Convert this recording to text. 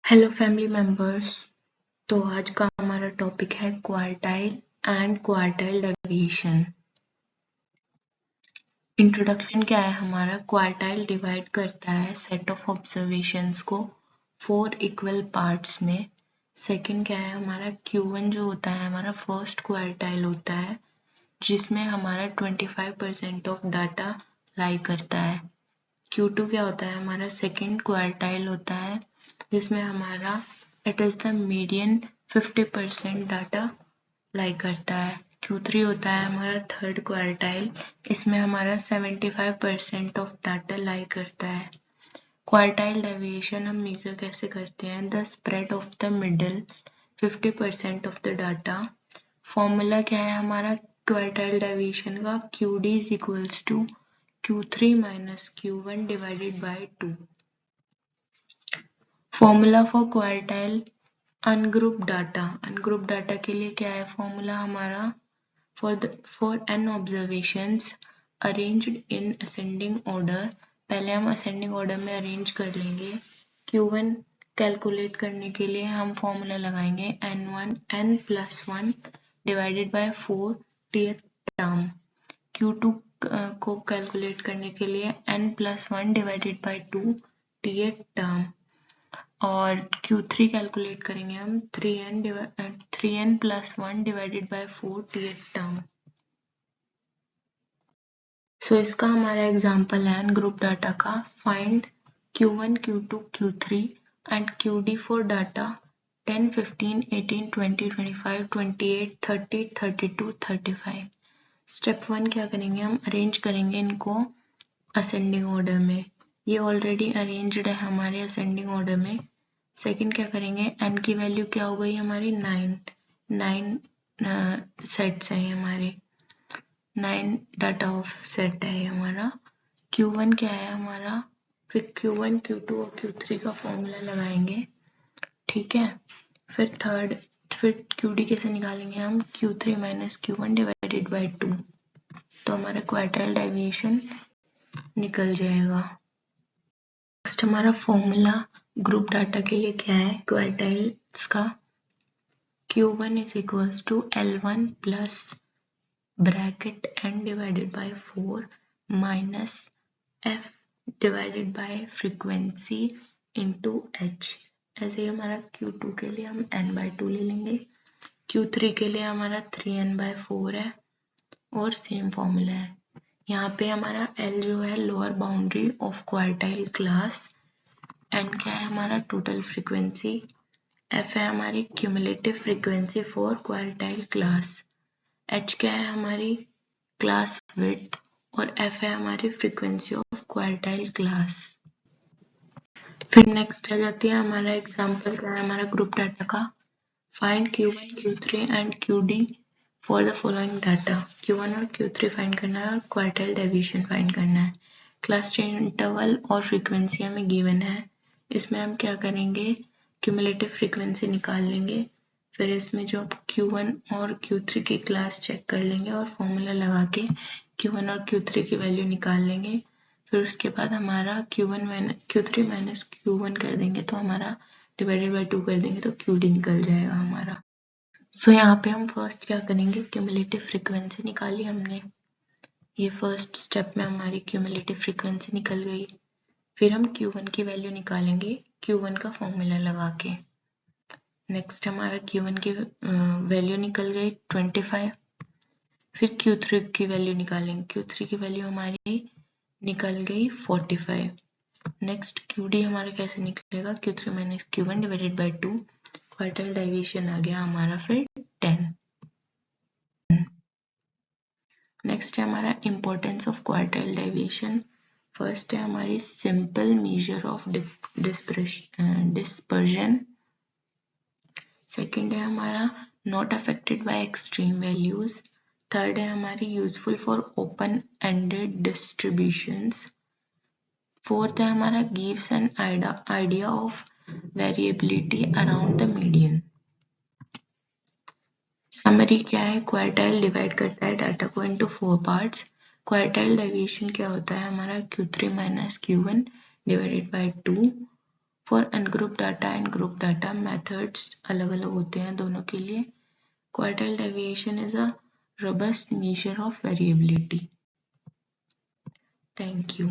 Hello family members. तो आज का हमारा टॉपिक है quartile and quartile deviation. Introduction क्या है हमारा? क्वार्टाइल डिवाइड करता है सेट ऑफ ऑब्जर्वेशंस को 4 इक्वल पार्ट्स में। सेकंड क्या है हमारा? Q1 जो होता है हमारा फर्स्ट क्वार्टाइल होता है जिसमें हमारा 25% ऑफ डाटा लाई करता है। Q2 क्या होता है हमारा? सेकंड क्वार्टाइल होता है जिसमें हमारा it is the median 50% data lie करता है। Q3 होता है हमारा थर्ड क्वार्टाइल, इसमें हमारा 75% ऑफ डाटा लाई करता है। क्वार्टाइल डेविएशन हम मेजर कैसे करते हैं? The spread of the middle 50% of the data. Formula क्या है हमारा क्वार्टाइल डेविएशन का? QD is equals to Q3 minus Q1 divided by 2। Formula for quartile ungroup data. Ungroup data के लिए क्या है फॉर्मूला हमारा? For n observations arranged in ascending order. पहले हम असेंडिंग ऑर्डर में अरेंज कर लेंगे। Q1 कैलकुलेट करने के लिए हम फॉर्मूला लगाएंगे n+1 divided by 4 th term. Q2 को कैलकुलेट करने के लिए n+1 divided by 2 th term और Q3 कैलकुलेट करेंगे हम 3n+1 divided by 4 th term. So इसका हमारा एग्जांपल है ग्रुप डाटा का। Find Q1, Q2, Q3 and QD for data 10, 15, 18, 20, 25, 28, 30, 32, 35। Step 1 क्या करेंगे? हम अरेंज करेंगे इनको असेंडिंग ऑर्डर में। ये ऑलरेडी अरेंज्ड है हमारे असेंडिंग ऑर्डर में। सेकंड क्या करेंगे? n की वैल्यू क्या हो गई हमारी? 9 सेट्स हैं हमारे, 9 डाटा ऑफ सेट है हमारा। Q1 क्या है हमारा? फिर Q1, Q2 और Q3 का फॉर्मूला लगाएंगे, ठीक है। फिर QD कैसे निकालेंगे हम? Q3 minus Q1 divided by 2। तो हमारा क्वार्टाइल डेविएशन निकल जाएगा। नेक्स्ट हमारा फॉर्मूला ग्रुप डाटा के लिए क्या है क्वार्टाइल्स का? Q1 is equals to L1 plus bracket n divided by 4 minus f divided by frequency into h। ऐसे ही हमारा Q2 के लिए हम n/2 ले लेंगे। Q3 के लिए हमारा 3n/4 है और सेम फॉर्मूला है। यहाँ पे हमारा L जो है lower boundary of quartile class, N क्या है हमारा? टोटल फ्रीक्वेंसी, F है हमारी cumulative frequency for quartile class, H क्या है हमारी? क्लास विड्थ और F है हमारी फ्रीक्वेंसी ऑफ क्वार्टाइल क्लास। फिर नेक्स्ट आ जाती है हमारा एग्जांपल क्या है हमारा ग्रुप डाटा का। Find Q1, Q3 and QD for the following data. Q1 और Q3 फाइंड करना है और क्वार्टाइल डेविएशन फाइंड करना है। क्लास चेंज इंटरवल और फ्रीक्वेंसी हमें गिवन है। इसमें हम क्या करेंगे? क्यूमुलेटिव फ्रीक्वेंसी निकाल लेंगे। फिर इसमें जो Q1 और Q3 की क्लास चेक कर लेंगे और फॉर्मूला लगा के Q1 और Q3 की वैल्यू निकाल लेंगे। फिर उसके बाद हमारा Q3 माइनस Q1 कर देंगे तो हमारा डिवाइडेड बाई 2 कर देंगे तो QD निकल जाएगा हमारा। सो यहाँ पे हम फर्स्ट क्या करेंगे? क्यूमुलेटिव फ्रीक्वेंसी निकाली हमने, ये फर्स्ट स्टेप में हमारी क्यूमुलेटिव फ्रीक्वेंसी निकल गई। फिर हम Q1 की वैल्यू निकालेंगे Q1 का फॉर्मूला लगा के। नेक्स्ट हमारा Q1 की वैल्यू निकल गई 25। फिर Q3 की वैल्यू निकालेंगे, Q3 की वैल्यू हमारी निकल गई 45। नेक्स्ट QD हमारा कैसे निकलेगा? Q3 minus Q1 divided by 2। Quartile deviation आ गया हमारा फिर 10। नेक्स्ट है हमारा importance of quartile deviation. First है हमारी simple measure of dispersion. Second है हमारा not affected by extreme values. Third है हमारी useful for open ended distributions. Fourth है हमारा gives an idea of variability around the median. Summary क्या है? क्वार्टाइल डिवाइड करता है डाटा को इनटू 4 पार्ट्स। क्वार्टाइल डेविएशन क्या होता है हमारा? Q3 minus Q1 divided by 2 for ungroup data and group data methods अलग अलग होते हैं दोनों के लिए. Quartile deviation is a robust measure of variability. Thank you.